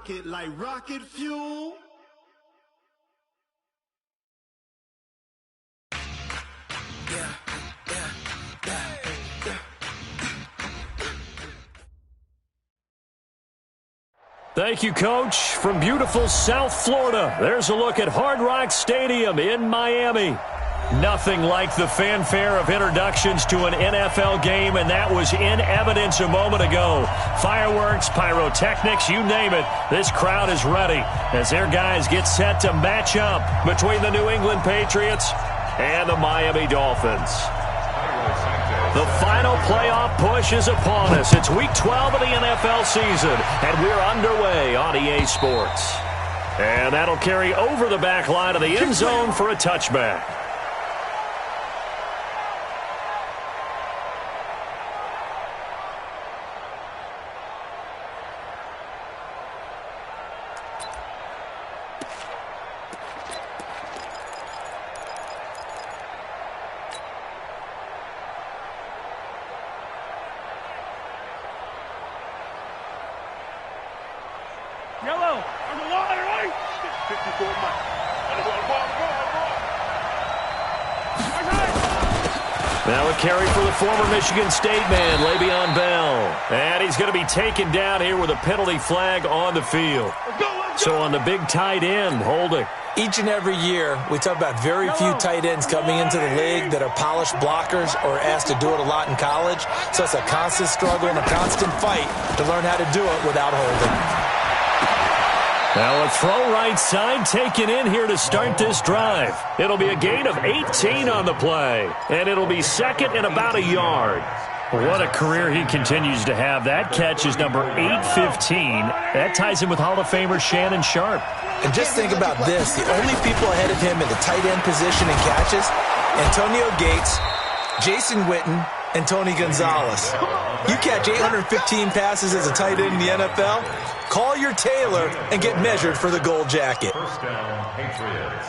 rocket like rocket fuel. Thank you, Coach. From beautiful South Florida, there's a look at Hard Rock Stadium in Miami. Nothing like the fanfare of introductions to an NFL game, and that was in evidence a moment ago. Fireworks, pyrotechnics, you name it. This crowd is ready as their guys get set to match up between the New England Patriots and the Miami Dolphins. The final playoff push is upon us. It's Week 12 of the NFL season, and we're underway on EA Sports. And that'll carry over the back line of the end zone for a touchback. Yellow, on the line, right? 54 miles. Now a carry for the former Michigan State man, Le'Veon Bell. And he's going to be taken down here with a penalty flag on the field. So on the big tight end, holding. Each and every year, we talk about very few tight ends coming into the league that are polished blockers or asked to do it a lot in college. So it's a constant struggle and a constant fight to learn how to do it without holding. Now a throw right side taken in here to start this drive. It'll be a gain of 18 on the play, and it'll be second and about a yard. What a career he continues to have. That catch is number 815. That ties him with Hall of Famer Shannon Sharp. And just think about this. The only people ahead of him in the tight end position in catches, Antonio Gates, Jason Witten, and Tony Gonzalez. You catch 815 passes as a tight end in the NFL, call your tailor and get measured for the gold jacket. First down, Patriots.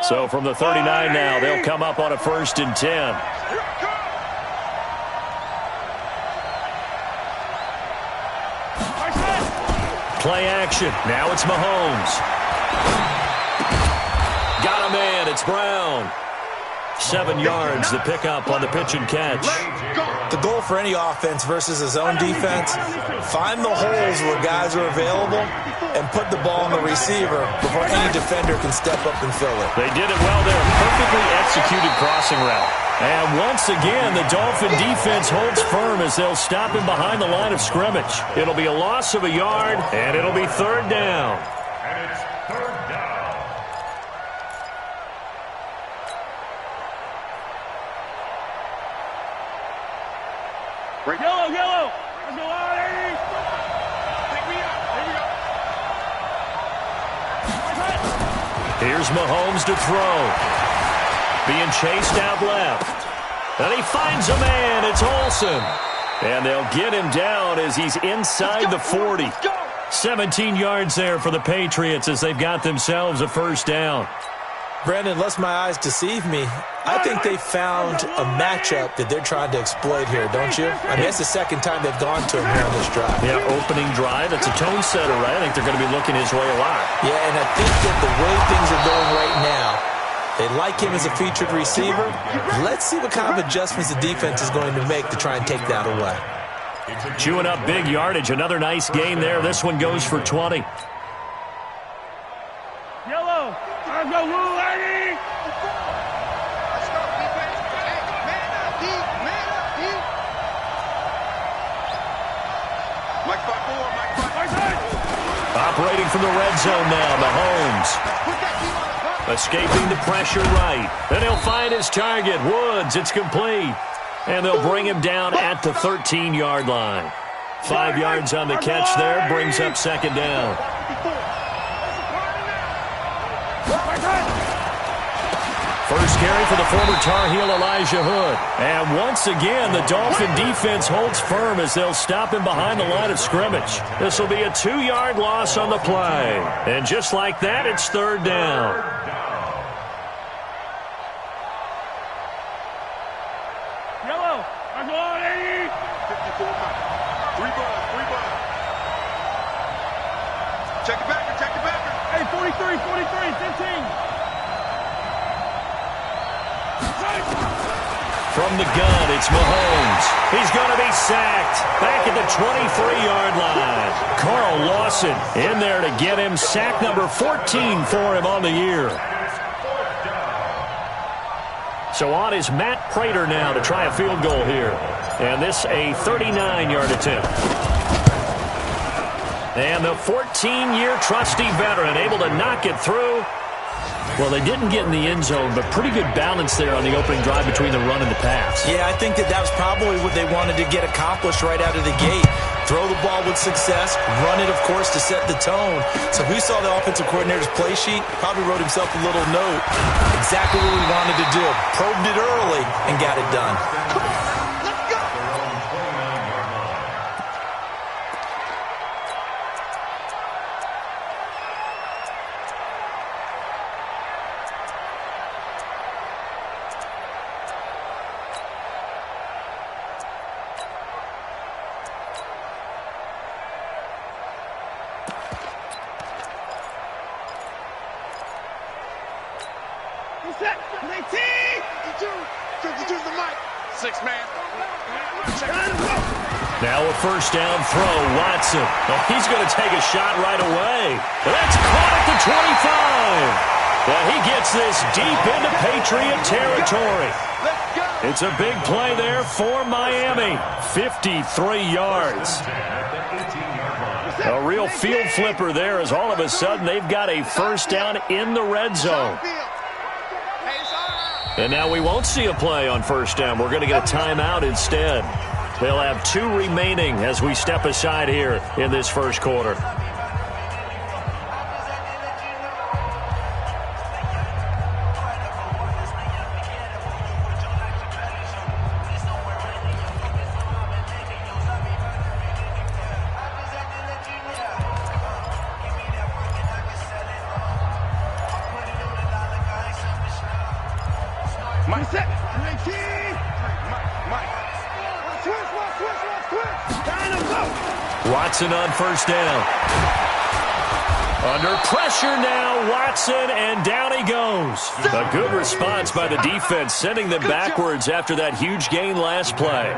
So from the 39 now, they'll come up on a 1st and 10. Play action. Now it's Mahomes. Got a man. It's Brown. 7 yards, the pickup on the pitch and catch. The goal for any offense versus his own defense, find the holes where guys are available and put the ball on the receiver before any defender can step up and fill it. They did it well there. Perfectly executed crossing route. And once again, the Dolphin defense holds firm as they'll stop him behind the line of scrimmage. It'll be a loss of a yard, and it'll be 3rd down. And it's 3rd down. Yellow, yellow. Let's go on, Eddie. Take me out. Here's Mahomes to throw. Being chased out left. And he finds a man. It's Olsen. And they'll get him down as he's inside the 40. 17 yards there for the Patriots as they've got themselves a 1st down. Brandon, lest my eyes deceive me, I think they found a matchup that they're trying to exploit here, don't you? I mean, it's the 2nd time they've gone to him here on this drive. Yeah, opening drive. It's a tone setter, right? I think they're going to be looking his way a lot. Yeah, and I think that the way things are going right now, they like him as a featured receiver. Let's see what kind of adjustments the defense is going to make to try and take that away. Chewing up big yardage. Another nice gain there. This one goes for 20. Yellow. Let's go, Lou, Eddie. Operating from the red zone now, Mahomes. Escaping the pressure right. Then he'll find his target, Woods. It's complete. And they'll bring him down at the 13-yard line. 5 yards on the catch there, brings up 2nd down. First carry for the former Tar Heel Elijah Hood. And once again, the Dolphin defense holds firm as they'll stop him behind the line of scrimmage. This will be a 2-yard loss on the play. And just like that, it's 3rd down. Check it back. Hey, 43, 15. From the gun, it's Mahomes. He's going to be sacked. Back at the 23-yard line. Carl Lawson in there to get him. Sack number 14 for him on the year. So on is Matt Prater now to try a field goal here. And this a 39-yard attempt. And the 14-year trusty veteran able to knock it through. Well, they didn't get in the end zone, but pretty good balance there on the opening drive between the run and the pass. Yeah, I think that was probably what they wanted to get accomplished right out of the gate. Throw the ball with success, run it, of course, to set the tone. So who saw the offensive coordinator's play sheet? Probably wrote himself a little note. Exactly what we wanted to do. Probed it early and got it done. Now a first down throw, Watson. Oh, he's going to take a shot right away. That's caught at the 25. But he gets this deep into Patriot territory. It's a big play there for Miami. 53 yards. A real field flipper there as all of a sudden they've got a first down in the red zone. And now we won't see a play on first down. We're going to get a timeout instead. They'll have 2 remaining as we step aside here in this first quarter. Watson on first down. Under pressure now, Watson, and down he goes. A good response by the defense, sending them backwards after that huge gain last play.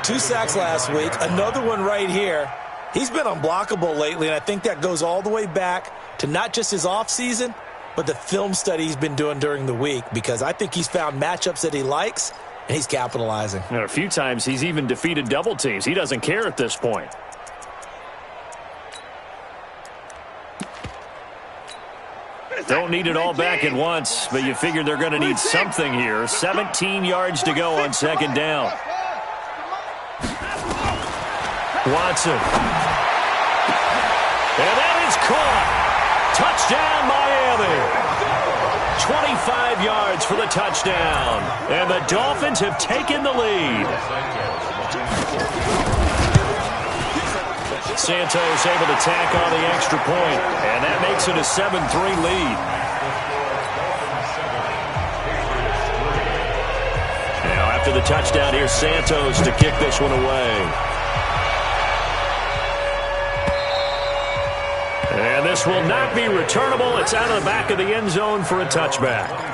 2 sacks last week, another one right here. He's been unblockable lately, and I think that goes all the way back to not just his offseason, but the film study he's been doing during the week, because I think he's found matchups that he likes, and he's capitalizing. And a few times he's even defeated double teams. He doesn't care at this point. Don't need it all back at once, but you figure they're going to need something here. 17 yards to go on second down. Watson. And that is caught. Touchdown, Miami. 25 yards for the touchdown. And the Dolphins have taken the lead. Santos able to tack on the extra point, and that makes it a 7-3 lead. Now after the touchdown, here's Santos to kick this one away. And this will not be returnable. It's out of the back of the end zone for a touchback.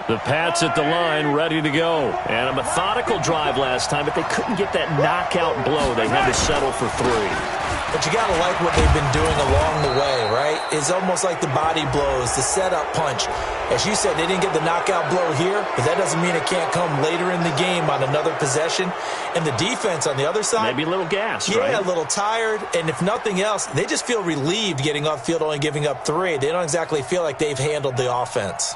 The Pats at the line, ready to go. And a methodical drive last time, but they couldn't get that knockout blow. They had to settle for 3. But you got to like what they've been doing along the way, right? It's almost like the body blows, the setup punch. As you said, they didn't get the knockout blow here, but that doesn't mean it can't come later in the game on another possession. And the defense on the other side, maybe a little gassed, right? Yeah, a little tired. And if nothing else, they just feel relieved getting off field, only giving up 3. They don't exactly feel like they've handled the offense.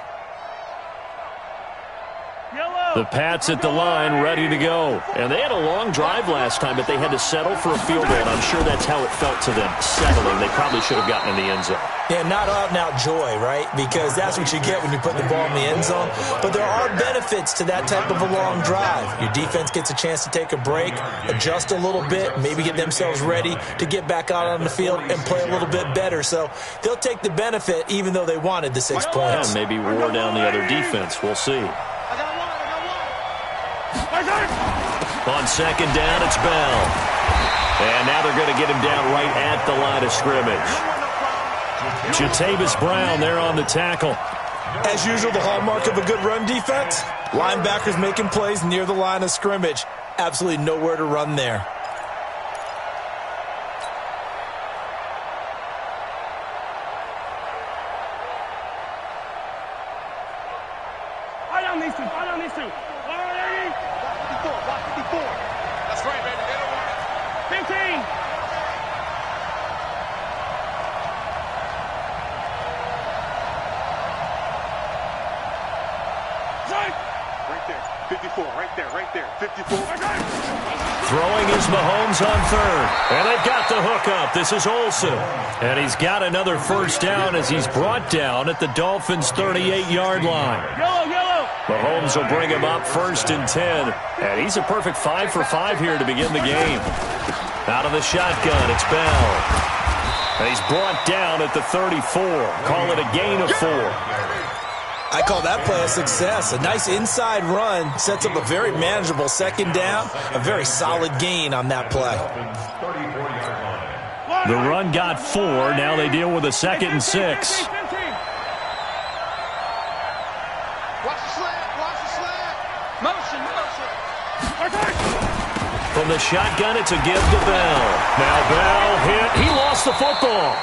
The Pats at the line, ready to go. And they had a long drive last time, but they had to settle for a field goal, and I'm sure that's how it felt to them, settling. They probably should have gotten in the end zone. Yeah, not out-and-out joy, right? Because that's what you get when you put the ball in the end zone. But there are benefits to that type of a long drive. Your defense gets a chance to take a break, adjust a little bit, maybe get themselves ready to get back out on the field and play a little bit better. So they'll take the benefit even though they wanted the 6 points. Yeah, maybe wore down the other defense. We'll see. On second down, it's Bell. And now they're going to get him down right at the line of scrimmage. Jatavis Brown there on the tackle. As usual, the hallmark of a good run defense, linebackers making plays near the line of scrimmage. Absolutely nowhere to run there. I don't need to. I don't need to. All right, 54. That's right, baby. They don't want it. 15. Right there. 54. Right there. 54. Throwing is Mahomes on third. And they've got the hook up. This is Olsen. And he's got another first down as he's brought down at the Dolphins' 38-yard line. Yellow. Mahomes will bring him up 1st and 10. And he's a perfect 5 for 5 here to begin the game. Out of the shotgun, it's Bell. And he's brought down at the 34. Call it a gain of 4. I call that play a success. A nice inside run sets up a very manageable second down. A very solid gain on that play. The run got 4. Now they deal with a 2nd and 6. Watch the slant. Motion. From the shotgun, it's a give to Bell. Now Bell hit. He lost the football.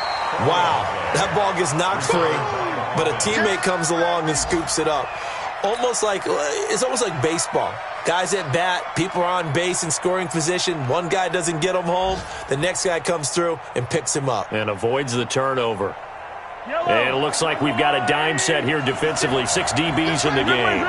Wow, that ball gets knocked free, but a teammate comes along and scoops it up. It's almost like baseball. Guys at bat, people are on base in scoring position. One guy doesn't get him home. The next guy comes through and picks him up. And avoids the turnover. And it looks like we've got a dime set here defensively. 6 DBs in the game.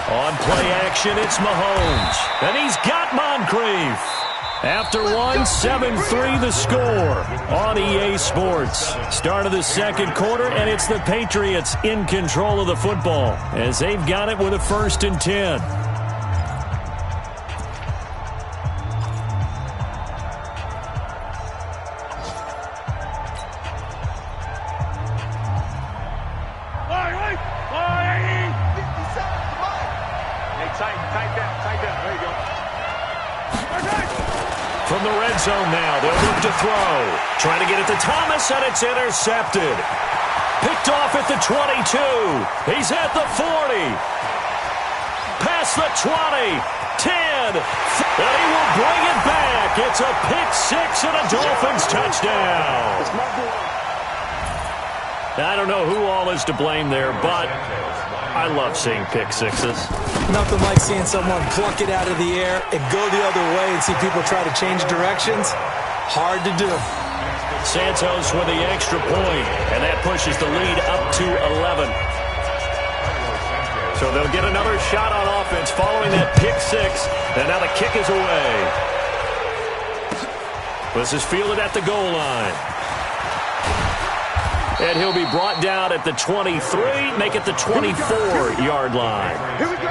On play action, it's Mahomes. And he's got Moncrief. After one, 7-3 the score on EA Sports. Start of the second quarter, and it's the Patriots in control of the football as they've got it with a 1st and 10. From the red zone now, they'll look to throw. Trying to get it to Thomas, and it's intercepted. Picked off at the 22. He's at the 40. Past the 20. 10. And he will bring it back. It's a pick 6 and a Dolphins touchdown. I don't know who all is to blame there, but I love seeing pick 6s. Nothing like seeing someone pluck it out of the air and go the other way and see people try to change directions. Hard to do. Santos with the extra point, and that pushes the lead up to 11. So they'll get another shot on offense following that pick 6, and now the kick is away. This is fielded at the goal line. And he'll be brought down at the 23, make it the 24-yard line. Here we go.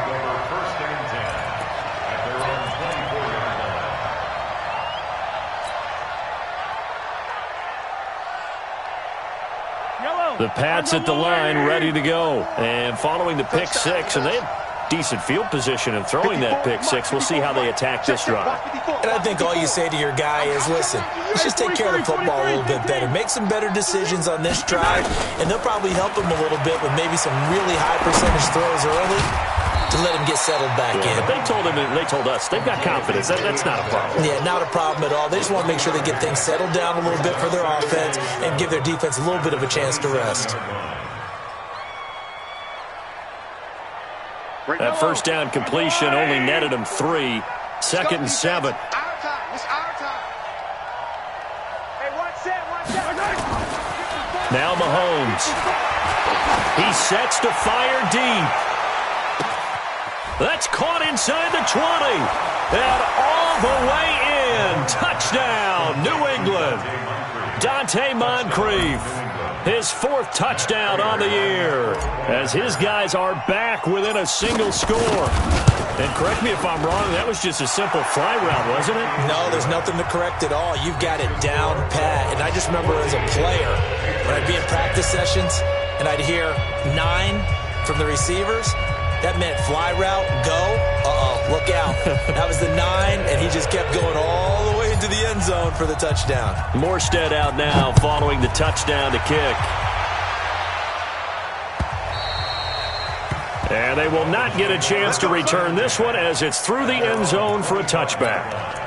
The Pats at the line, ready to go. And following the pick 6, and they have decent field position in throwing that pick 6. We'll see how they attack this drive. And I think all you say to your guy is, listen, let's just take care of the football a little bit better. Make some better decisions on this drive, and they'll probably help him a little bit with maybe some really high percentage throws early to let him get settled back in. But they told us they've got confidence. That's not a problem. Yeah, not a problem at all. They just want to make sure they get things settled down a little bit for their offense and give their defense a little bit of a chance to rest. That first down completion only netted him 3. 2nd and 7. It's our time. Hey, one set. Now Mahomes. He sets to fire deep. That's caught inside the 20. And all the way in. Touchdown, New England. Dante Moncrief, his 4th touchdown on the year, as his guys are back within a single score. And correct me if I'm wrong, that was just a simple fly route, wasn't it? No, there's nothing to correct at all. You've got it down pat. And I just remember as a player, when I'd be in practice sessions and I'd hear 9 from the receivers, that meant fly route, go, look out. That was the 9, and he just kept going all the way into the end zone for the touchdown. Morstead out now following the touchdown to kick. And they will not get a chance to return this one as it's through the end zone for a touchback.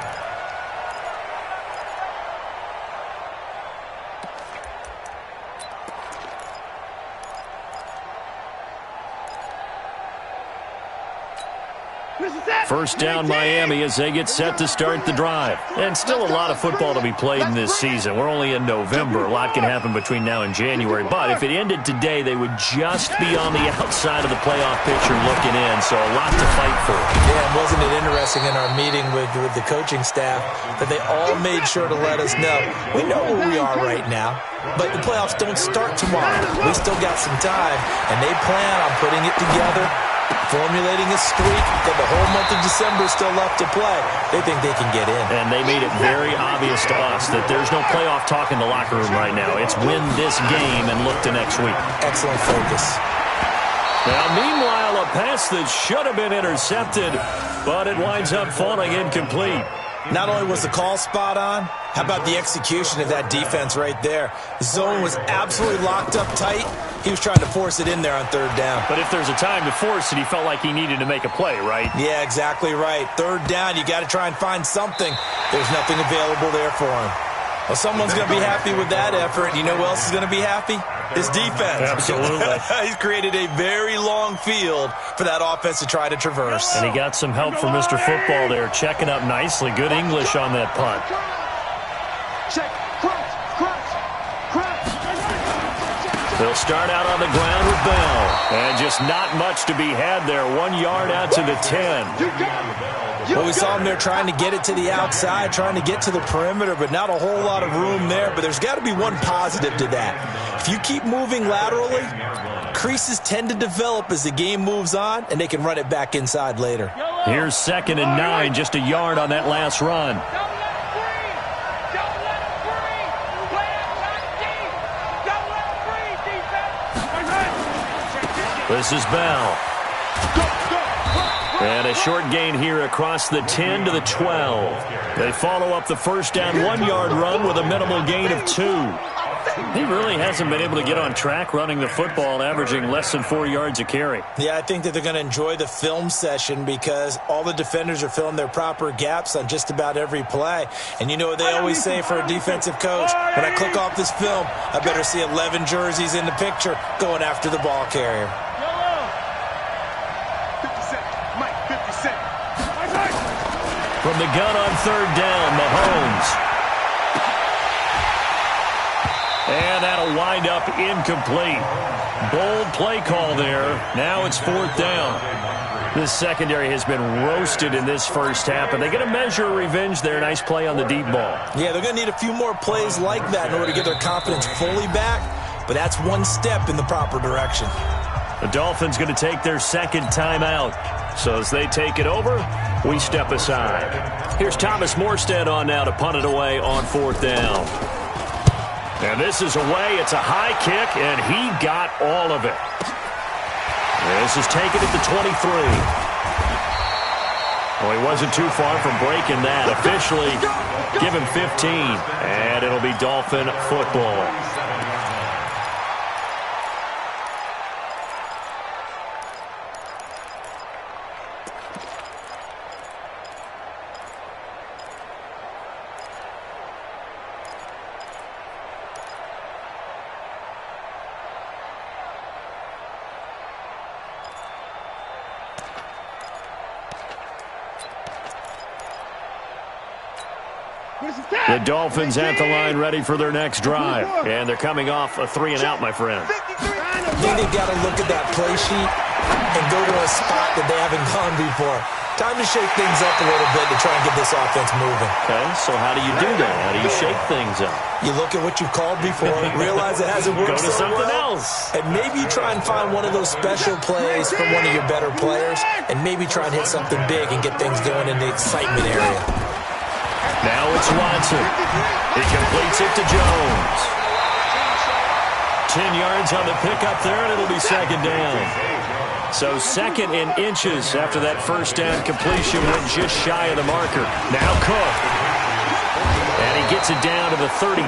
First down Miami as they get set to start the drive. And still a lot of football to be played in this season. We're only in November. A lot can happen between now and January. But if it ended today, they would just be on the outside of the playoff picture looking in. So a lot to fight for. Yeah, and wasn't it interesting in our meeting with the coaching staff that they all made sure to let us know, we know where we are right now, but the playoffs don't start tomorrow. We still got some time, and they plan on putting it together, formulating a streak that the whole month of December is still left to play. They think they can get in. And they made it very obvious to us that there's no playoff talk in the locker room right now. It's win this game and look to next week. Excellent focus. Now, meanwhile, a pass that should have been intercepted, but it winds up falling incomplete. Not only was the call spot on, how about the execution of that defense right there? The zone was absolutely locked up tight. He was trying to force it in there on 3rd down. But if there's a time to force it, he felt like he needed to make a play, right? Yeah, exactly right. 3rd down, you got to try and find something. There's nothing available there for him. Well, someone's going to be happy with that effort. You know who else is going to be happy? His defense. Absolutely. He's created a very long field for that offense to try to traverse. And he got some help from Mr. Football there, checking up nicely. Good English on that punt. Check. They'll start out on the ground with Bell. And just not much to be had there. 1 yard out to the 10. Well, we saw him there trying to get it to the outside, trying to get to the perimeter, but not a whole lot of room there. But there's got to be one positive to that. If you keep moving laterally, creases tend to develop as the game moves on, and they can run it back inside later. Here's 2nd and 9, just a yard on that last run. This is Bell. And a short gain here across the 10 to the 12. They follow up the first down 1-yard run with a minimal gain of 2. He really hasn't been able to get on track running the football, averaging less than 4 yards a carry. Yeah, I think that they're going to enjoy the film session because all the defenders are filling their proper gaps on just about every play. And you know what they always say for a defensive coach? When I click off this film, I better see 11 jerseys in the picture going after the ball carrier. From the gun on 3rd down, Mahomes. And that'll wind up incomplete. Bold play call there. Now it's 4th down. This secondary has been roasted in this first half, and they're going to measure revenge there. Nice play on the deep ball. Yeah, they're going to need a few more plays like that in order to get their confidence fully back, but that's one step in the proper direction. The Dolphins going to take their 2nd timeout. So as they take it over, we step aside. Here's Thomas Morstead on now to punt it away on 4th down. And this is away. It's a high kick, and he got all of it. This is taken at the 23. Well, he wasn't too far from breaking that. Officially, give him 15, and it'll be Dolphin football. The Dolphins at the line ready for their next drive. And they're coming off a 3-and-out, my friend. I think they've got to look at that play sheet and go to a spot that they haven't gone before. Time to shake things up a little bit to try and get this offense moving. Okay, so how do you do that? How do you shake things up? You look at what you've called before, realize it hasn't worked Go to so something well, else. and maybe try and find one of those special plays from one of your better players, and maybe try and hit something big and get things going in the excitement area. Now it's Watson. He completes it to Jones. 10 yards on the pickup there, and it'll be second down. So second in inches after that first down completion went just shy of the marker. Now Cook. And he gets it down to the 32.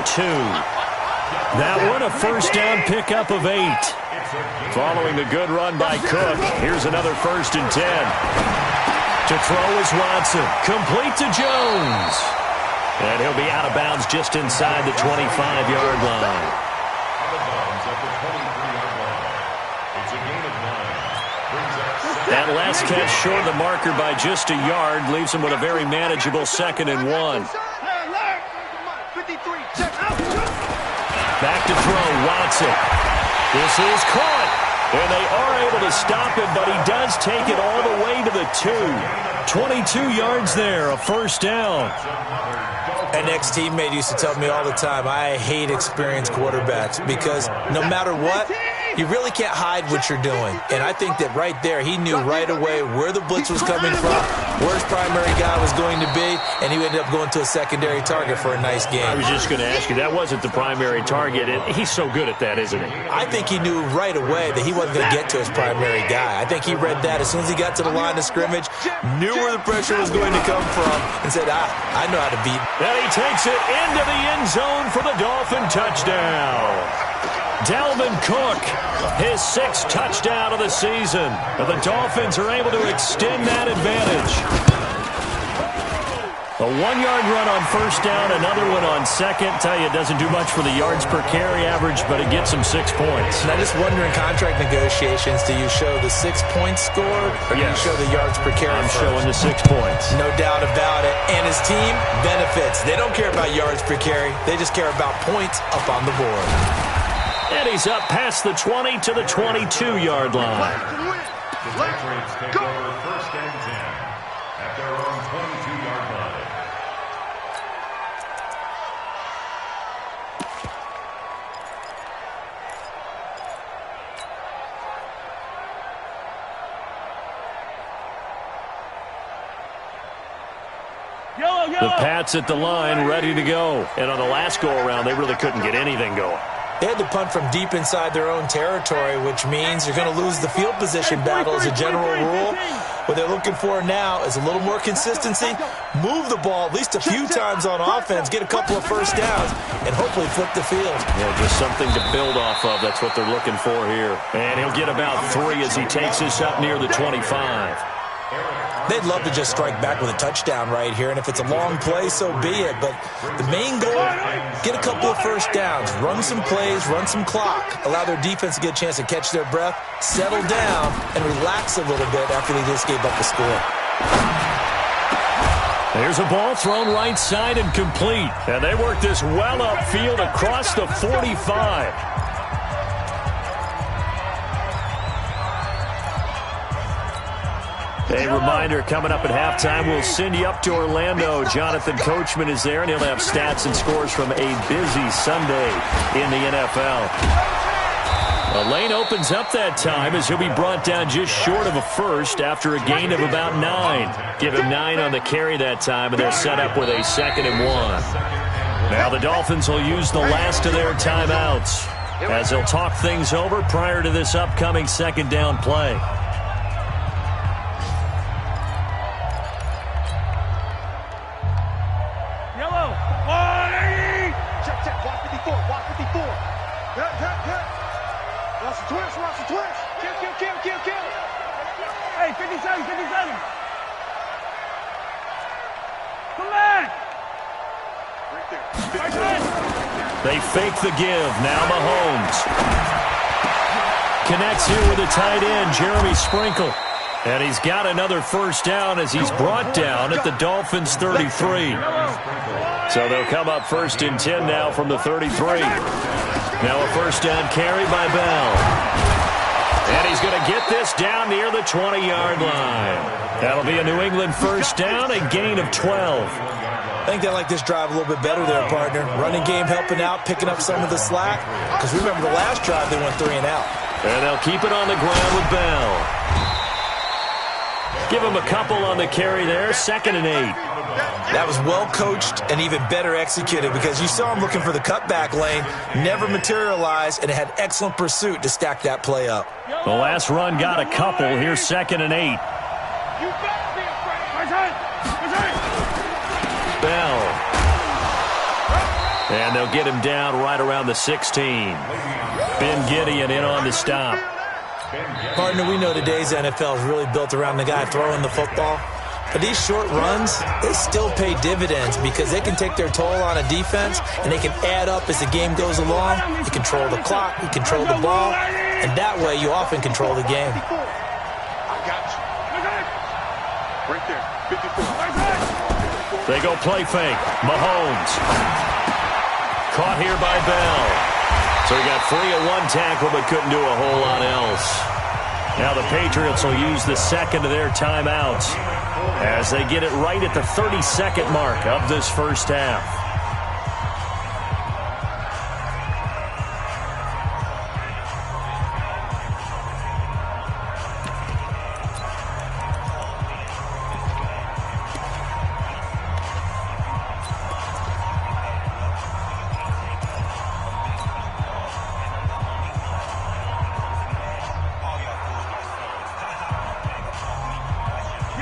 That one a first down pickup of 8. Following the good run by Cook, here's another 1st and 10. To throw is Watson. Complete to Jones. And he'll be out of bounds just inside the 25-yard line. That last catch short of the marker by just a yard leaves him with a very manageable 2nd and 1. Back to throw, Watson. This is caught. And they are able to stop him, but he does take it all the way to the 2. 22 yards there, a first down. An ex-teammate used to tell me all the time, I hate experienced quarterbacks because no matter what, you really can't hide what you're doing. And I think that right there, he knew right away where the blitz was coming from, where his primary guy was going to be, and he ended up going to a secondary target for a nice game. I was just going to ask you, that wasn't the primary target. He's so good at that, isn't he? I think he knew right away that he wasn't going to get to his primary guy. I think he read that as soon as he got to the line of scrimmage, knew where the pressure was going to come from, and said, I know how to beat. And he takes it into the end zone for the Dolphin touchdown. Dalvin Cook, his 6th touchdown of the season. And the Dolphins are able to extend that advantage. A 1-yard run on first down, another one on second. Tell you, it doesn't do much for the yards per carry average, but it gets him 6 points. And I just wonder in contract negotiations, do you show the 6-point score, or do you show the yards per carry? I'm showing the 6 points. No doubt about it. And his team benefits. They don't care about yards per carry. They just care about points up on the board. And he's up past the 20 to the 22-yard line. The Patriots take over 1st and 10 at their own 22-yard line. The Pats at the line, ready to go. And on the last go-around, they really couldn't get anything going. They had to punt from deep inside their own territory, which means you're going to lose the field position battle as a general rule. What they're looking for now is a little more consistency, move the ball at least a few times on offense, get a couple of first downs, and hopefully flip the field. Yeah, just something to build off of. That's what they're looking for here. And he'll get about 3 as he takes this up near the 25. They'd love to just strike back with a touchdown right here, and if it's a long play, so be it. But the main goal, get a couple of first downs, run some plays, run some clock, allow their defense to get a chance to catch their breath, settle down, and relax a little bit after they just gave up the score. There's a ball thrown right side and complete. And they work this well upfield across the 45. A reminder, coming up at halftime, we'll send you up to Orlando. Jonathan Coachman is there, and he'll have stats and scores from a busy Sunday in the NFL. A lane opens up that time as he'll be brought down just short of a first after a gain of about 9. Give him 9 on the carry that time, and they're set up with a 2nd and 1. Now the Dolphins will use the last of their timeouts as they'll talk things over prior to this upcoming 2nd down play. Hey, 57, 57. Come back. Right there. They fake the give. Now Mahomes connects here with a tight end, Jeremy Sprinkle. And he's got another first down as he's brought down at the Dolphins' 33. So they'll come up 1st and 10 now from the 33. Now a first down carry by Bell. And he's going to get this down near the 20-yard line. That'll be a New England first down, a gain of 12. I think they like this drive a little bit better there, partner. Running game helping out, picking up some of the slack. Because remember the last drive, they went 3 and out. And they'll keep it on the ground with Bell. Give him a couple on the carry there, 2nd and 8. That was well coached and even better executed because you saw him looking for the cutback lane, never materialized, and had excellent pursuit to stack that play up. The last run got a couple. Here's 2nd and 8. Bell. And they'll get him down right around the 16. Ben Gideon in on the stop. Partner, we know today's NFL is really built around the guy throwing the football. But these short runs, they still pay dividends because they can take their toll on a defense and they can add up as the game goes along. You control the clock, you control the ball, and that way you often control the game. I got you. Right there, 54. They go play fake. Mahomes. Caught here by Bell. So he got free of one tackle but couldn't do a whole lot else. Now the Patriots will use the second of their timeouts as they get it right at the 30-second mark of this first half.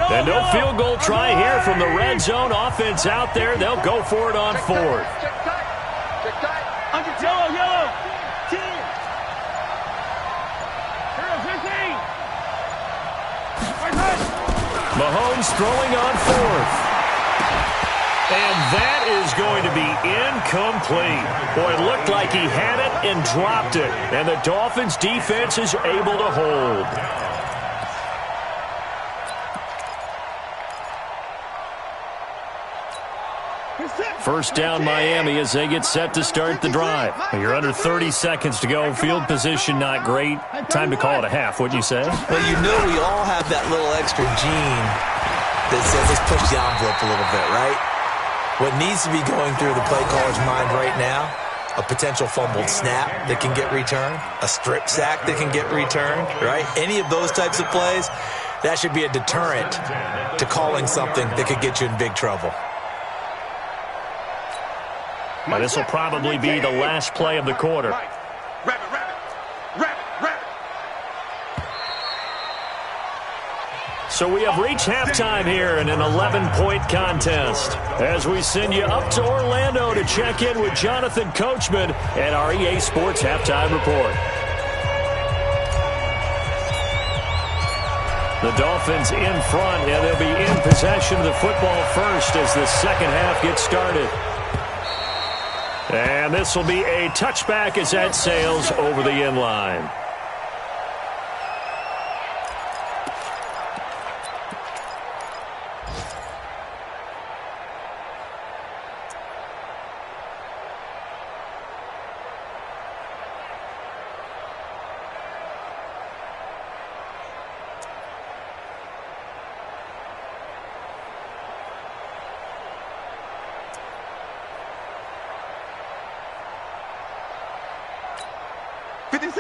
And no field goal try here from the red zone. Offense out there. They'll go for it on 4th. Check tight. Check tight. Under yellow. 10. Hero 15. Mahomes throwing on 4th. And that is going to be incomplete. Boy, it looked like he had it and dropped it. And the Dolphins defense is able to hold. First down Miami as they get set to start the drive. You're under 30 seconds to go. Field position not great. Time to call it a half, wouldn't you say? Well, you know we all have that little extra gene that says let's push the envelope a little bit, right? What needs to be going through the play caller's mind right now, a potential fumbled snap that can get returned, a strip sack that can get returned, right? Any of those types of plays, that should be a deterrent to calling something that could get you in big trouble. Now, this will probably be the last play of the quarter. Rabbit. So we have reached halftime here in an 11-point contest as we send you up to Orlando to check in with Jonathan Coachman at our EA Sports Halftime Report. The Dolphins in front, and they'll be in possession of the football first as the second half gets started. And this will be a touchback as that sails over the end line.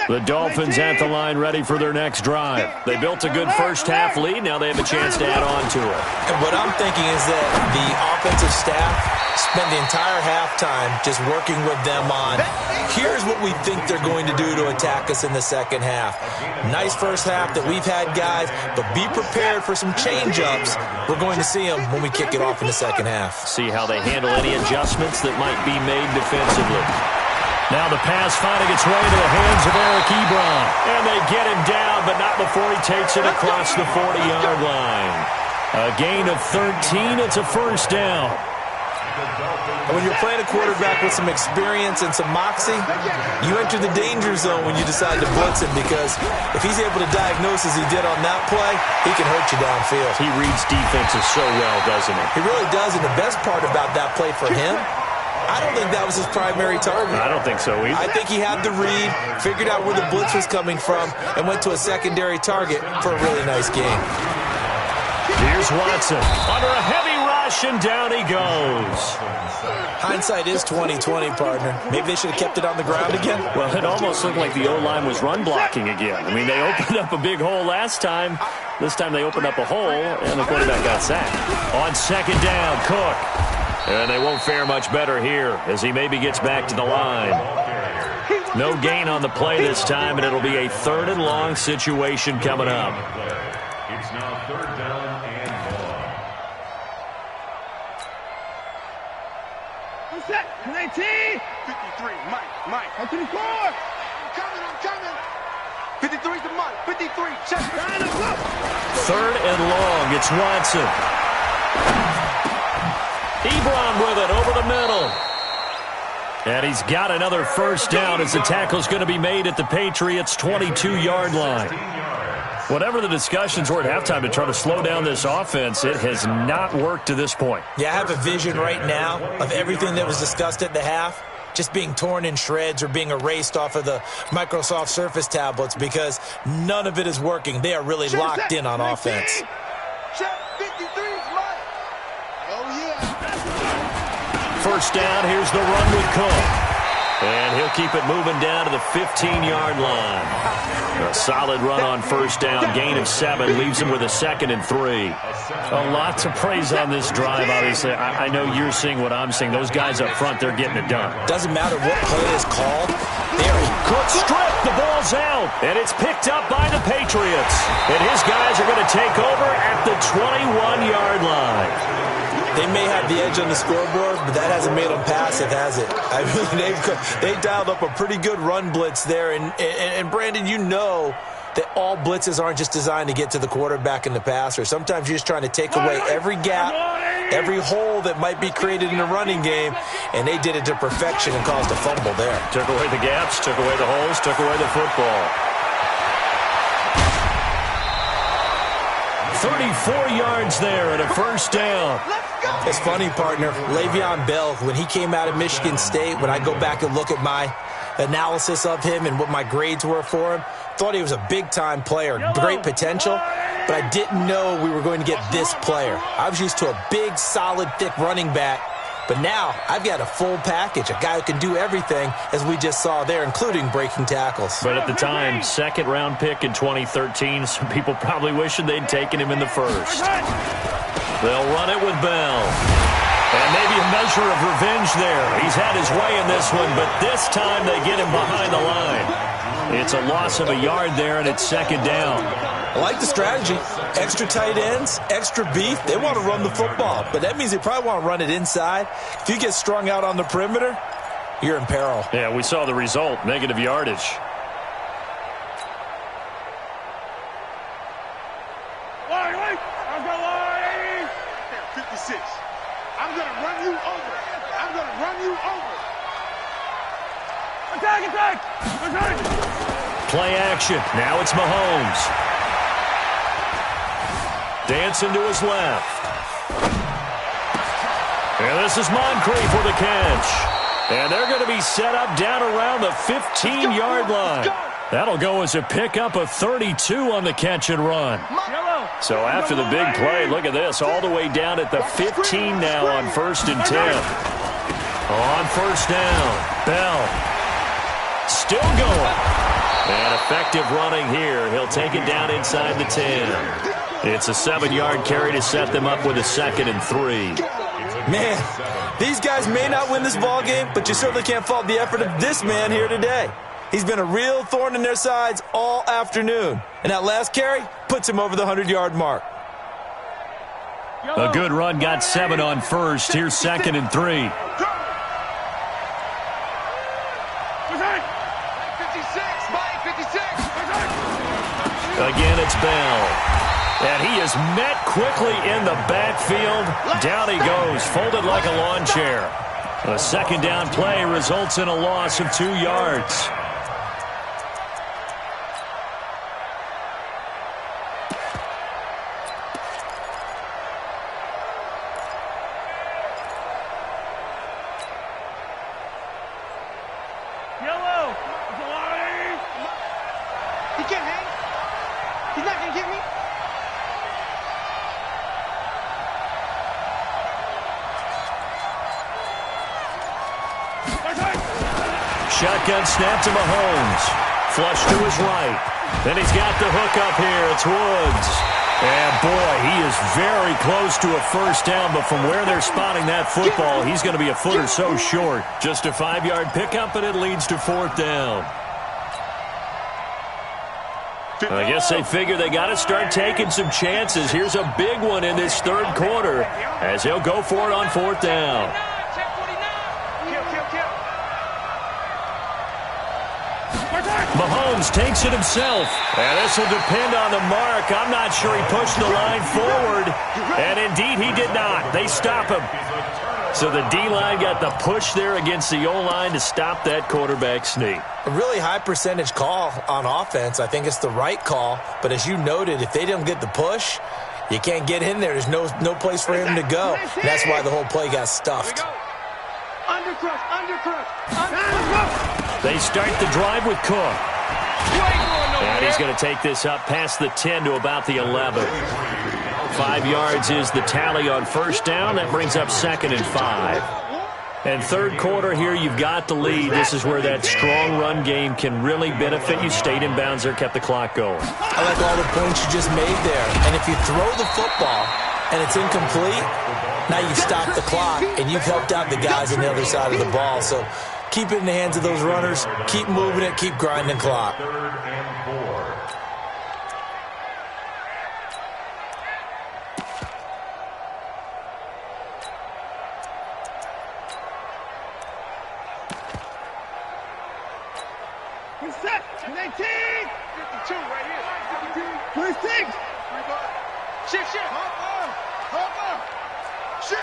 The Dolphins at the line ready for their next drive. They built a good first-half lead. Now they have a chance to add on to it. And what I'm thinking is that the offensive staff spent the entire halftime just working with them on, here's what we think they're going to do to attack us in the second half. Nice first half that we've had, guys, but be prepared for some change-ups. We're going to see them when we kick it off in the second half. See how they handle any adjustments that might be made defensively. Now the pass finding its way into the hands of Eric Ebron. And they get him down, but not before he takes it across the 40-yard line. A gain of 13. It's a first down. When you're playing a quarterback with some experience and some moxie, you enter the danger zone when you decide to blitz him, because if he's able to diagnose as he did on that play, he can hurt you downfield. He reads defenses so well, doesn't he? He really does, and the best part about that play for him I don't think that was his primary target. I don't think so either. I think he had the read, figured out where the blitz was coming from, and went to a secondary target for a really nice game. Here's Watson under a heavy rush, and down he goes. Hindsight is 20/20, partner. Maybe they should have kept it on the ground again. Well, it almost looked like the O-line was run blocking again. I mean, they opened up a big hole last time. This time they opened up a hole, and the quarterback got sacked. On second down, Cook. And they won't fare much better here as he maybe gets back to the line. No gain on the play this time, and it'll be a 3rd and long situation coming up. It's now 3rd down and 1. I'm set. 19. 53. Mike. 54. I'm coming. 53 to Mike. 53. Check. 3rd and long. It's Watson. Ebron with it over the middle. And he's got another first down as the tackle's going to be made at the Patriots' 22-yard line. Whatever the discussions were at halftime to try to slow down this offense, it has not worked to this point. Yeah, I have a vision right now of everything that was discussed at the half just being torn in shreds or being erased off of the Microsoft Surface tablets because none of it is working. They are really locked in on offense. First down, here's the run with Cook. And he'll keep it moving down to the 15-yard line. A solid run on first down, gain of 7, leaves him with a 2nd and 3. A lot to praise on this drive, obviously. I know you're seeing what I'm seeing. Those guys up front, they're getting it done. Doesn't matter what play is called. Cook stripped, the ball's out, and it's picked up by the Patriots. And his guys are going to take over at the 21-yard line. They may have the edge on the scoreboard, but that hasn't made them passive, has it? I mean, they dialed up a pretty good run blitz there. And Brandon, you know that all blitzes aren't just designed to get to the quarterback and the passer. Sometimes you're just trying to take away every gap, every hole that might be created in the running game, and they did it to perfection and caused a fumble there. Took away the gaps, took away the holes, took away the football. 34 yards there and a first down. It's funny, partner. Le'Veon Bell, when he came out of Michigan State, when I go back and look at my analysis of him and what my grades were for him, thought he was a big-time player, great potential, but I didn't know we were going to get this player. I was used to a big, solid, thick running back, but now I've got a full package, a guy who can do everything, as we just saw there, including breaking tackles. But at the time, 2nd-round pick in 2013, some people probably wishing they'd taken him in the first. They'll run it with Bell. And maybe a measure of revenge there. He's had his way in this one, but this time they get him behind the line. It's a loss of a yard there, and it's 2nd down. I like the strategy. Extra tight ends, extra beef. They want to run the football, but that means they probably want to run it inside. If you get strung out on the perimeter, you're in peril. Yeah, we saw the result, negative yardage. I'll go 56. I'm going to run you over. Attack! Play action. Now it's Mahomes. Dancing to his left. And this is Moncrief with a catch. And they're going to be set up down around the 15-yard line. That'll go as a pickup of 32 on the catch and run. So after the big play, look at this, all the way down at the 15 now on 1st and 10. On first down, Bell still going. And effective running here. He'll take it down inside the 10. It's a 7-yard carry to set them up with a 2nd and 3. Man, these guys may not win this ball game, but you certainly can't fault the effort of this man here today. He's been a real thorn in their sides all afternoon. And that last carry puts him over the 100-yard mark. A good run got 7 on first. Here's 2nd and 3. Again, it's Bell. And he is met quickly in the backfield. Down he goes, folded like a lawn chair. A 2nd down play results in a loss of 2 yards. shotgun snap to Mahomes. Flush to his right. Then he's got the hook up here. It's Woods. And, boy, he is very close to a first down, but from where they're spotting that football, he's going to be a foot or so short. Just a 5-yard pickup, and it leads to 4th down. I guess they figure they got to start taking some chances. Here's a big one in this third quarter as they'll go for it on 4th down. Mahomes takes it himself, and this will depend on the mark. I'm not sure he pushed the line forward, and indeed he did not. They stop him. So the D-line got the push there against the O-line to stop that quarterback sneak. A really high percentage call on offense. I think it's the right call, but as you noted, if they don't get the push, you can't get in there. There's no place for him to go. And that's why the whole play got stuffed. Undercrush. They start the drive with Cook. And he's going to take this up past the 10 to about the 11. 5 yards is the tally on first down. That brings up 2nd and 5. And third quarter here, you've got the lead. This is where that strong run game can really benefit you. Stayed in bounds there, kept the clock going. I like all the points you just made there. And if you throw the football and it's incomplete, now you've stopped the clock and you've helped out the guys on the other side of the ball. So keep it in the hands of those runners. Keep moving it. Keep grinding clock. 3rd and 4. Set. 19. 52 right here. 26. Shift. Hop up. Shift.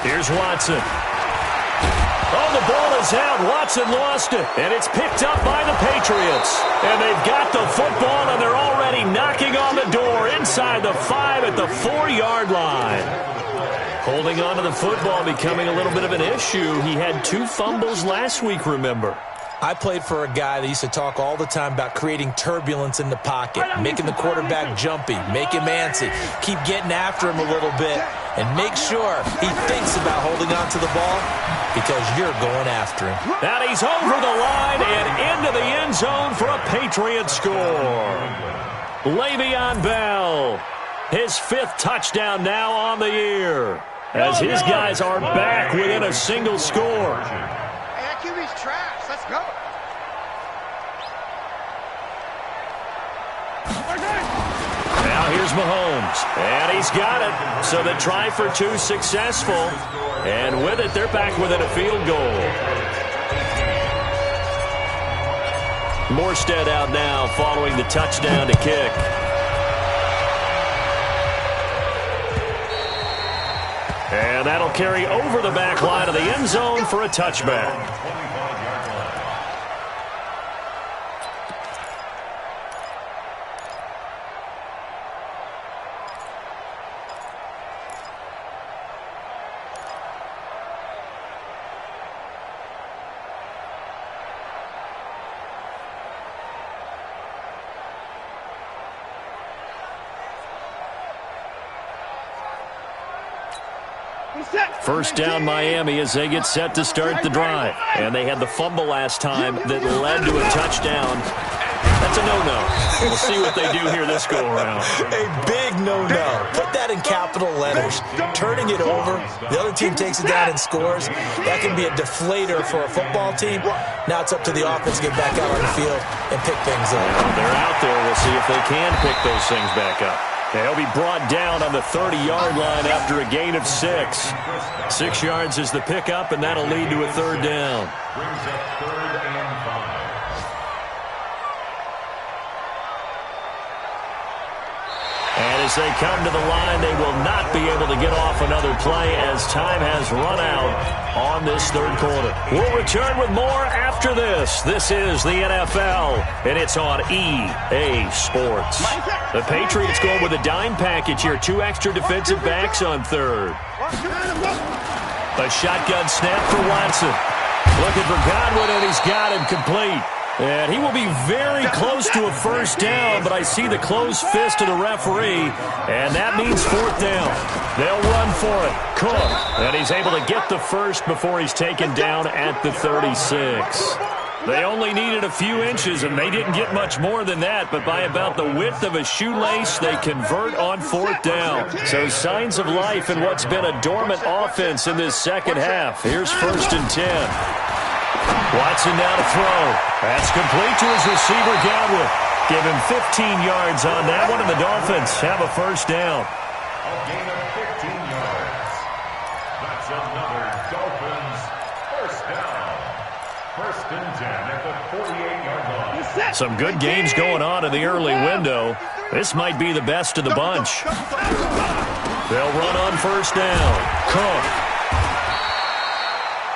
Here's Watson. Oh, the ball is out. Watson lost it, and it's picked up by the Patriots. And they've got the football, and they're already knocking on the door inside the 5 at the 4-yard line. Holding on to the football becoming a little bit of an issue. He had 2 fumbles last week, remember. I played for a guy that used to talk all the time about creating turbulence in the pocket, making the quarterback jumpy, make him antsy, keep getting after him a little bit, and make sure he thinks about holding on to the ball because you're going after him. Now he's over the line and into the end zone for a Patriot score. Le'Veon Bell, his 5th touchdown now on the year, as his guys are back within a single score. Hey, that QB's trash. Let's go. Now here's Mahomes, and he's got it. So the try for 2 successful, and with it, they're back within a field goal. Morstead out now following the touchdown to kick. And that'll carry over the back line of the end zone for a touchback. First down Miami as they get set to start the drive. And they had the fumble last time that led to a touchdown. That's a no-no. We'll see what they do here this go-around. A big no-no. Put that in capital letters. Turning it over, the other team takes it down and scores. That can be a deflator for a football team. Now it's up to the offense to get back out on the field and pick things up. They're out there. We'll see if they can pick those things back up. They'll be brought down on the 30-yard line after a gain of 6. 6 yards is the pickup, and that'll lead to a 3rd down. Brings up 3rd and 5. And as they come to the line, they will not be able to get off another play as time has run out on this third quarter. We'll return with more after this. This is the NFL, and it's on EA Sports. The Patriots going with a dime package here. 2 extra defensive backs on 3rd. A shotgun snap for Watson. Looking for Godwin, and he's got him complete. And he will be very close to a first down, but I see the closed fist of the referee, and that means fourth down. They'll run for it. Cook, and he's able to get the first before he's taken down at the 36. They only needed a few inches, and they didn't get much more than that, but by about the width of a shoelace, they convert on fourth down. So signs of life in what's been a dormant offense in this second half. Here's 1st and 10. Watson now to throw. That's complete to his receiver, Godwin. Give him 15 yards on that one, and the Dolphins have a first down. A gain of 15 yards. That's another Dolphins first down. 1st and 10 at the 48-yard line. Some good games going on in the early window. This might be the best of the bunch. They'll run on first down. Cook.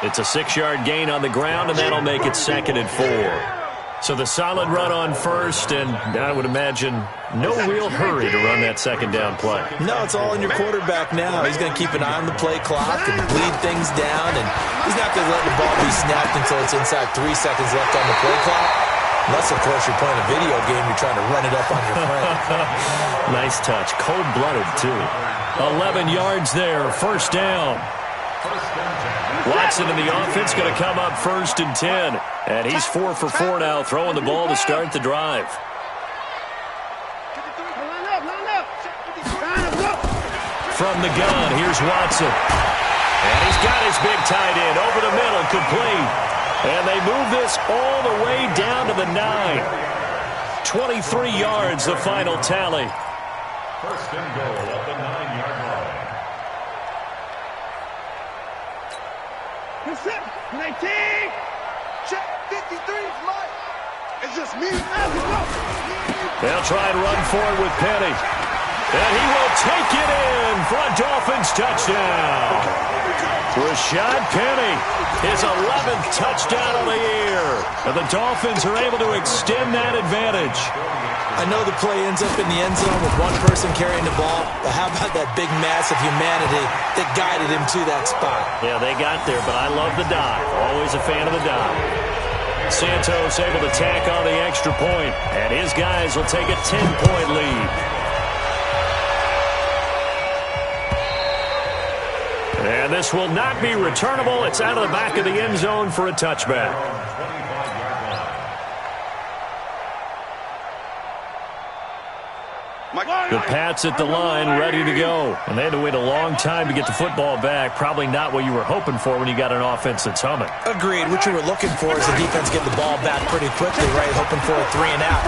It's a 6-yard gain on the ground, and that'll make it 2nd and 4. So the solid run on first, and I would imagine no real hurry to run that second down play. No, it's all in your quarterback now. He's going to keep an eye on the play clock and bleed things down, and he's not going to let the ball be snapped until it's inside 3 seconds left on the play clock. Unless, of course, you're playing a video game, you're trying to run it up on your friend. Nice touch. Cold-blooded, too. 11 yards there. First down. Watson in the offense going to come up 1st and 10. And he's 4 for 4 now, throwing the ball to start the drive. From the gun, here's Watson. And he's got his big tight end over the middle, complete. And they move this all the way down to the 9. 23 yards, the final tally. 1st and goal at the 9-yard line. 19. Check 53 is mine. It's just me. They'll try and run forward with Penny. And he will take it in for a Dolphins touchdown. Rashad Penny, his 11th touchdown of the year. And the Dolphins are able to extend that advantage. I know the play ends up in the end zone with one person carrying the ball, but how about that big mass of humanity that guided him to that spot? Yeah, they got there, but I love the dive. Always a fan of the dive. Santos able to tack on the extra point, and his guys will take a 10-point lead. And this will not be returnable. It's out of the back of the end zone for a touchback. The Pats at the line, ready to go. And they had to wait a long time to get the football back. Probably not what you were hoping for when you got an offense that's humming. Agreed. What you were looking for is the defense get the ball back pretty quickly, right? Hoping for a 3 and out.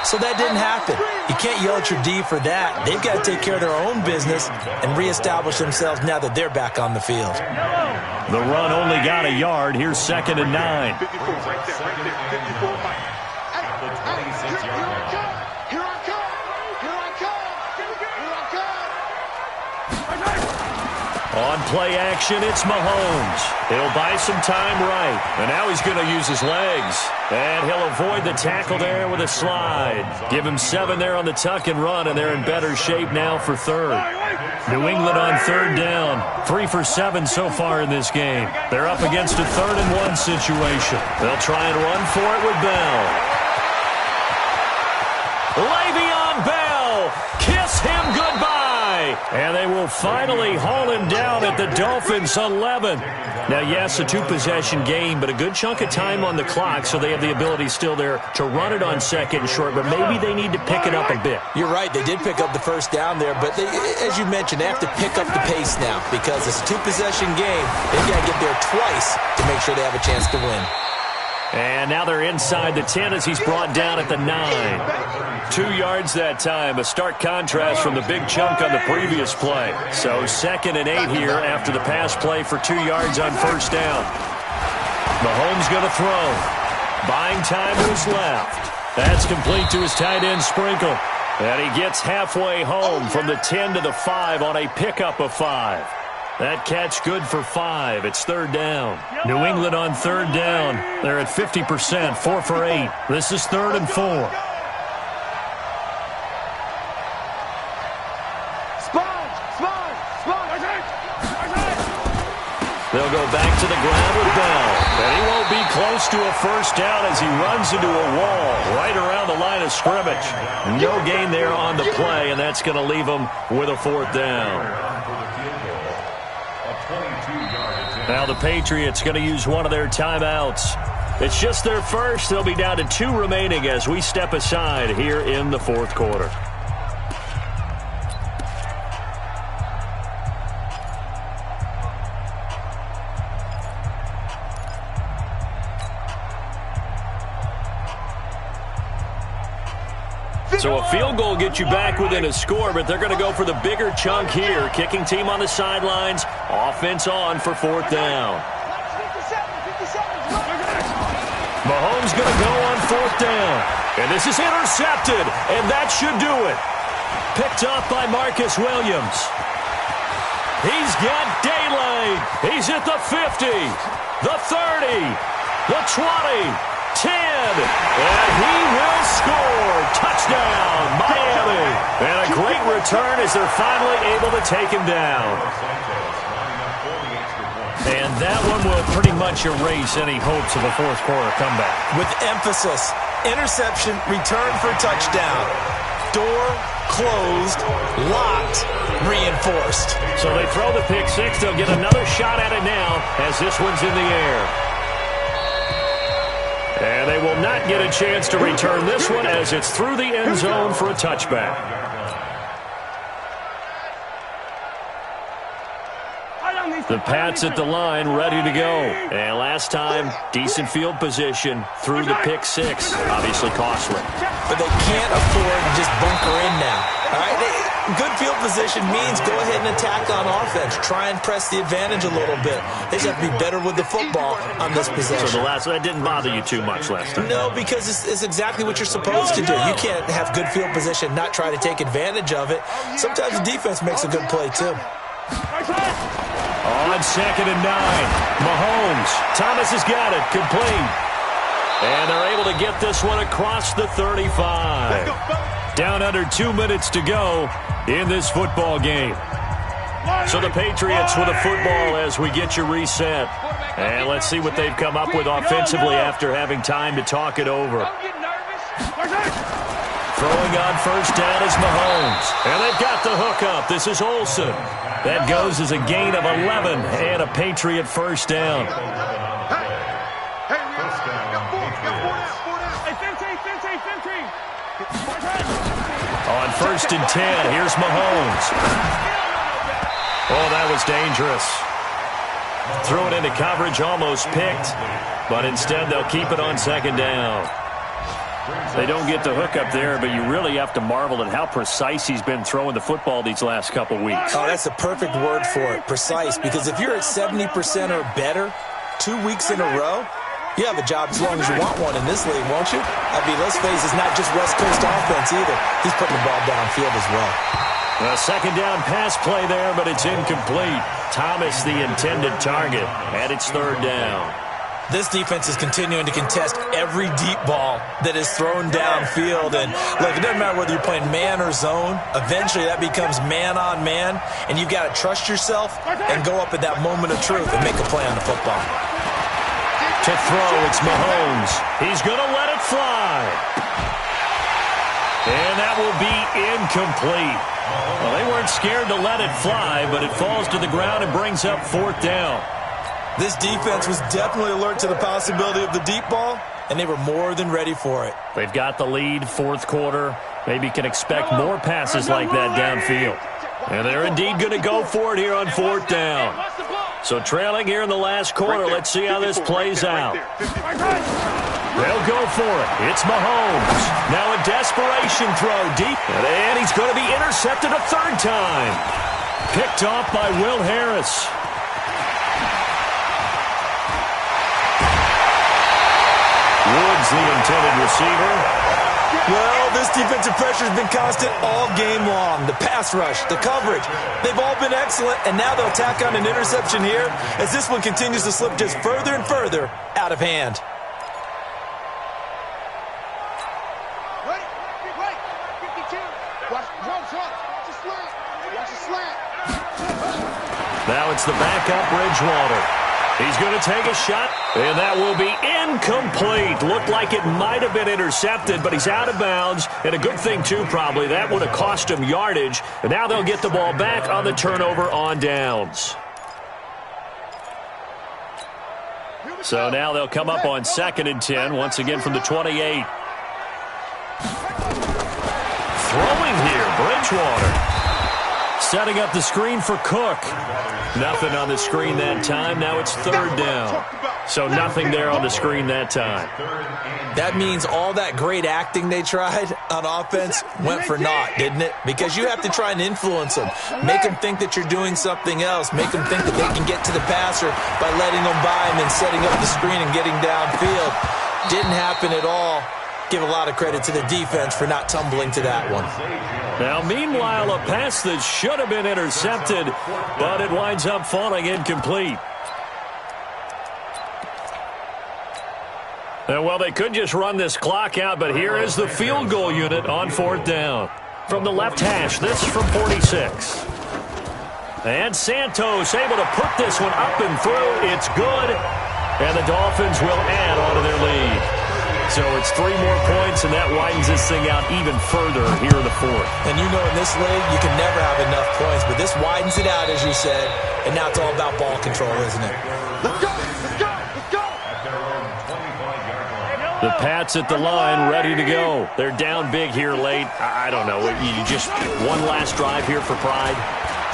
So that didn't happen. You can't yell at your D for that. They've got to take care of their own business and reestablish themselves now that they're back on the field. The run only got a yard. Here's 2nd and 9. 54 right there, right there. 54 right there. At the 26-yard line. On play action, it's Mahomes. He'll buy some time right. And now he's going to use his legs. And he'll avoid the tackle there with a slide. Give him 7 there on the tuck and run, and they're in better shape now for 3rd. New England on 3rd down. 3 for 7 so far in this game. They're up against a 3rd and 1 situation. They'll try and run for it with Bell. Le'Veon Bell. Kiss him goodbye. And they will finally haul him down at the Dolphins' 11. Now, yes, a 2-possession game, but a good chunk of time on the clock, so they have the ability still there to run it on 2nd and short, but maybe they need to pick it up a bit. You're right. They did pick up the first down there, but they, as you mentioned, they have to pick up the pace now because it's a 2-possession game. They've got to get there twice to make sure they have a chance to win. And now they're inside the 10 as he's brought down at the 9. 2 yards that time, a stark contrast from the big chunk on the previous play. So 2nd and 8 here after the pass play for 2 yards on first down. Mahomes going to throw. Buying time to his left. That's complete to his tight end Sprinkle. And he gets halfway home from the 10 to the 5 on a pickup of 5. That catch good for 5. It's 3rd down. New England on 3rd down. They're at 50%, 4 for 8. This is 3rd and 4. They'll go back to the ground with Bell. And he won't be close to a first down as he runs into a wall right around the line of scrimmage. No gain there on the play, and that's going to leave him with a fourth down. Now the Patriots going to use one of their timeouts. It's just their first. They'll be down to 2 remaining as we step aside here in the fourth quarter. So a field goal gets you back within a score, but they're going to go for the bigger chunk here. Kicking team on the sidelines. Offense on for fourth down. Mahomes going to go on fourth down. And this is intercepted, and that should do it. Picked off by Marcus Williams. He's got daylight. He's at the 50, the 30, the 20. 10, and he will score. Touchdown, Miami. And a great return as they're finally able to take him down. And that one will pretty much erase any hopes of a fourth quarter comeback. With emphasis, interception, return for touchdown. Door closed, locked, reinforced. So they throw the pick six. They'll get another shot at it now as this one's in the air. And they will not get a chance to return this one as it's through the end zone for a touchback. The Pats at the line, ready to go. And last time, decent field position through the pick six. Obviously costly. But they can't afford to just bunker in now. All right? Good field position means go ahead and attack on offense. Try and press the advantage a little bit. They just have to be better with the football on this possession. So that didn't bother you too much last time? No, because it's exactly what you're supposed to do. You can't have good field position, not try to take advantage of it. Sometimes the defense makes a good play, too. On 2nd and 9, Mahomes. Thomas has got it, complete. And they're able to get this one across the 35. Down under 2 minutes to go in this football game. So the Patriots with a football as we get you reset. And let's see what they've come up with offensively after having time to talk it over. Throwing on first down is Mahomes. And they've got the hookup. This is Olsen. That goes as a gain of 11 and a Patriot first down. On 1st and 10, here's Mahomes. Oh, that was dangerous. Threw it into coverage, almost picked. But instead, they'll keep it on 2nd down. They don't get the hook up there, but you really have to marvel at how precise he's been throwing the football these last couple weeks. Oh, that's a perfect word for it, precise. Because if you're at 70% or better 2 weeks in a row, you have a job as long as you want one in this league, won't you? I mean, let's face it, it's not just West Coast offense either. He's putting the ball downfield as well. A 2nd down pass play there, but it's incomplete. Thomas the intended target, and it's 3rd down. This defense is continuing to contest every deep ball that is thrown downfield. And look, it doesn't matter whether you're playing man or zone. Eventually, that becomes man on man. And you've got to trust yourself and go up at that moment of truth and make a play on the football. To throw, it's Mahomes. He's going to let it fly. And that will be incomplete. Well, they weren't scared to let it fly, but it falls to the ground and brings up 4th down. This defense was definitely alert to the possibility of the deep ball, and they were more than ready for it. They've got the lead, 4th quarter. Maybe can expect more passes like that downfield. And they're indeed going to go for it here on 4th down. So trailing here in the last quarter, let's see how this plays out. They'll go for it. It's Mahomes. Now a desperation throw deep. And he's going to be intercepted a 3rd time. Picked off by Will Harris. Woods, the intended receiver. Well, this defensive pressure has been constant all game long. The pass rush, the coverage, they've all been excellent, and now they'll tack on an interception here as this one continues to slip just further and further out of hand. Now it's the backup Bridgewater. He's going to take a shot, and that will be incomplete. Looked like it might have been intercepted, but he's out of bounds. And a good thing, too, probably. That would have cost him yardage. And now they'll get the ball back on the turnover on downs. So now they'll come up on 2nd and 10, once again from the 28. Throwing here, Bridgewater. Setting up the screen for Cook. Nothing on the screen that time. Now it's 3rd down. So nothing there on the screen that time. That means all that great acting they tried on offense went for naught, didn't it? Because you have to try and influence them. Make them think that you're doing something else. Make them think that they can get to the passer by letting them by him and setting up the screen and getting downfield. Didn't happen at all. Give a lot of credit to the defense for not tumbling to that one. Now, meanwhile, a pass that should have been intercepted, but it winds up falling incomplete. And, well, they could just run this clock out, but here is the field goal unit on 4th down. From the left hash, this from 46. And Santos able to put this one up and through. It's good. And the Dolphins will add on to their lead. So it's 3 more points, and that widens this thing out even further here in the 4th. And you know in this league, you can never have enough points, but this widens it out, as you said, and now it's all about ball control, isn't it? Let's go! Let's go! Let's go! The Pats at the line, ready to go. They're down big here late. I don't know. You just one last drive here for pride.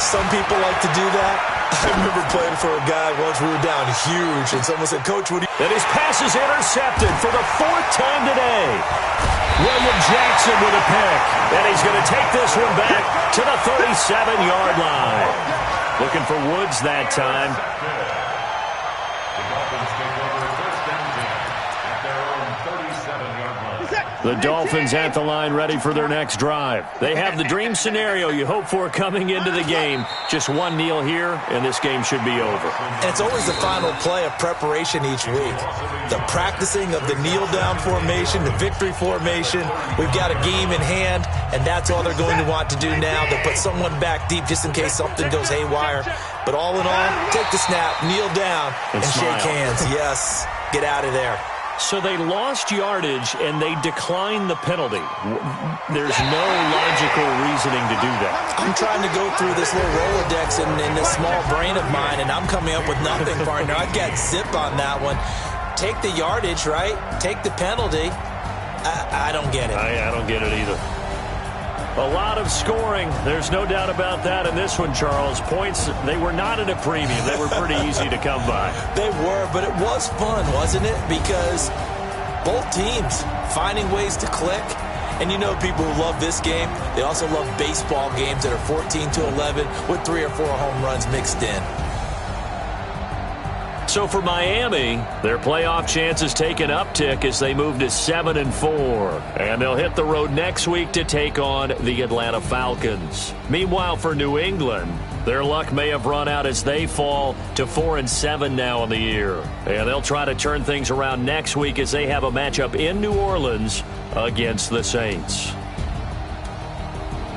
Some people like to do that. I remember playing for a guy once we were down huge, and someone said, Coach, what do you... And his pass is intercepted for the 4th time today. William Jackson with a pick. And he's going to take this one back to the 37-yard line. Looking for Woods that time. The Dolphins take over 1st and 10 at their own 37-yard line. The Dolphins at the line ready for their next drive. They have the dream scenario you hope for coming into the game. Just one kneel here, and this game should be over. And it's always the final play of preparation each week. The practicing of the kneel-down formation, the victory formation. We've got a game in hand, and that's all they're going to want to do now. They'll put someone back deep just in case something goes haywire. But all in all, take the snap, kneel down, and shake hands. Yes, get out of there. So they lost yardage, and they declined the penalty. There's no logical reasoning to do that. I'm trying to go through this little Rolodex in this small brain of mine, and I'm coming up with nothing, partner. I've got zip on that one. Take the yardage, right? Take the penalty. I don't get it. I don't get it either. A lot of scoring. There's no doubt about that in this one, Charles. Points, they were not at a premium. They were pretty easy to come by. They were, but it was fun, wasn't it? Because both teams finding ways to click. And you know people who love this game, they also love baseball games that are 14-11 with 3 or 4 home runs mixed in. So for Miami, their playoff chances take an uptick as they move to 7-4. And they'll hit the road next week to take on the Atlanta Falcons. Meanwhile, for New England, their luck may have run out as they fall to 4-7 now on the year. And they'll try to turn things around next week as they have a matchup in New Orleans against the Saints.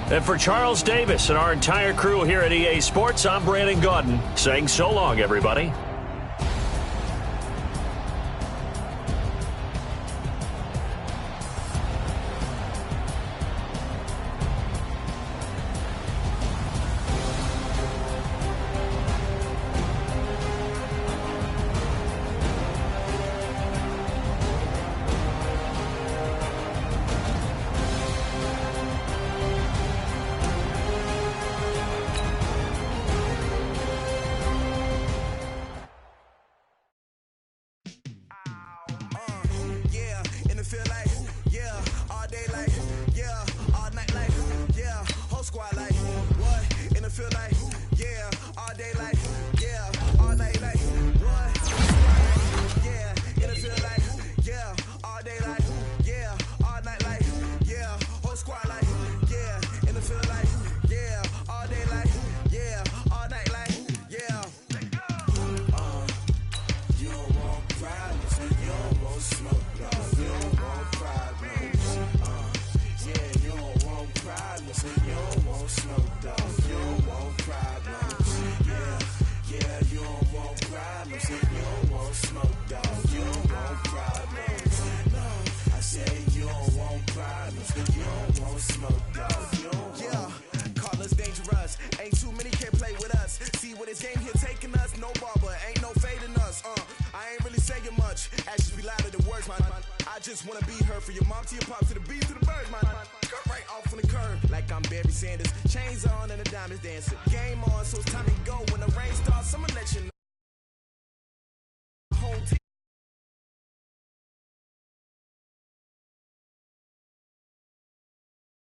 And for Charles Davis and our entire crew here at EA Sports, I'm Brandon Gaudin saying so long, everybody. problems. You don't want smoke, dog. You don't want problems. No, I said you don't want problems. You don't want smoke, dog. You don't want. Yeah, call us dangerous. Ain't too many can play with us. See where this game here taking us. No barber, ain't no fading us. I ain't really saying much. Actions be louder than words, man. I just wanna be heard. For your mom to your pop to the beat to the birds, man. Cut right off on the curb like I'm Barry Sanders. Chains on and the diamonds dancing. Game on, so it's time to go. When the rain starts, I'ma let you know.